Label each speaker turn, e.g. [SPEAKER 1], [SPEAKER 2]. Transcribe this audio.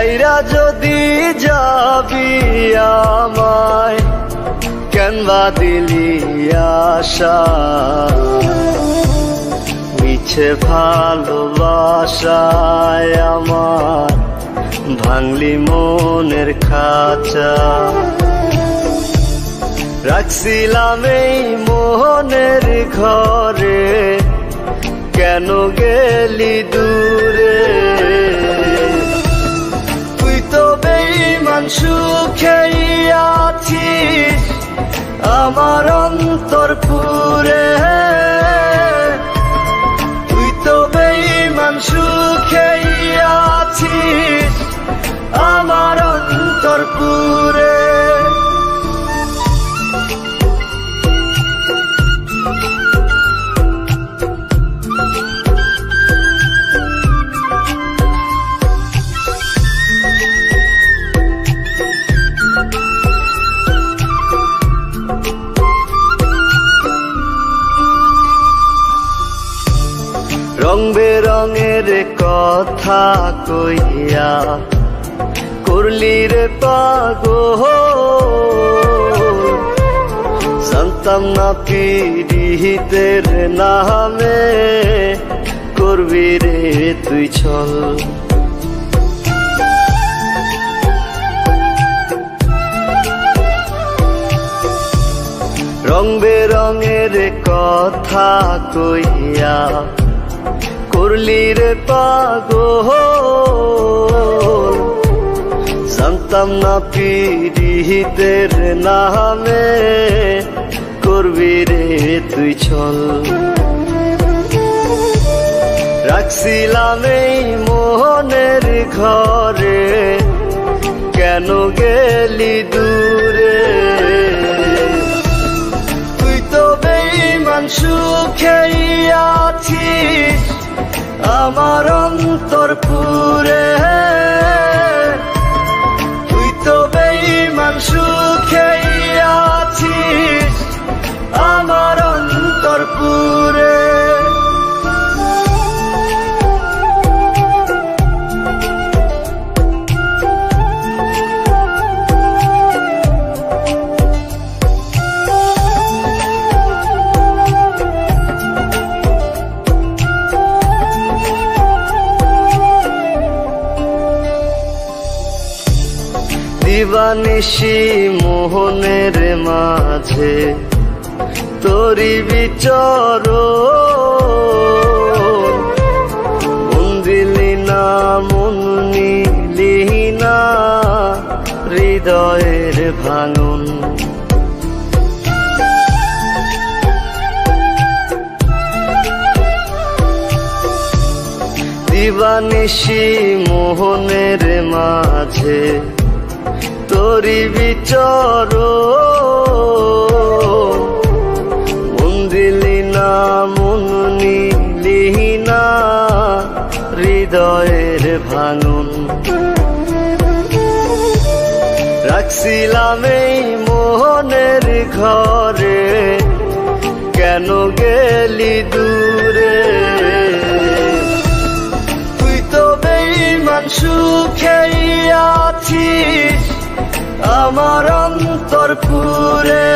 [SPEAKER 1] ছাইরা যদি যাবি আমায়, কেন বা দিলি আশা? মিছে ভালোবাসায় আমার ভাঙলি মনের খাঁচা। রাখছিলাম এই মোহনের ঘরে, কেন গেলি দূরে? তুই তো বেঈমান সুখেই আছিস আমার অন্তর পুরে। তুই তো বেঈমান সুখেই আছিস আমার অন্তর পুরে। রং বেরঙের কথা কইয়া করলি রে পাগল। জানতাম না পীড়িতের নামে করবি রে তুই ছল। রং বেরঙের কথা কইয়া করলি রে পাগল। জানতাম না পীড়িতের নামে করবি রে তুই ছল। রাখছিলাম এই মোহনের ঘরে, কেন গেলি দূরে? তুই তো বেঈমান সুখেই আছিস আমার অন্তর পুরে। তুই তো বেঈমান সুখেই আছিস আমার অন্তর পুরে। দিবানিশি মোহনের মাঝে তোরি বিচরণ। মন দিলি না মন নিলি না হৃদয়ের ভাঙন। দিবানিশি মোহনের মাঝে তোরি বিচরণ। মন দিলি না মন নিলি না হৃদয়ের ভাঙন। রাখছিলাম এই মোহনের ঘরে, কেন গেলি দূরে? তুই তো বেঈমান সুখেই আছিস আমার অন্তর পুরে।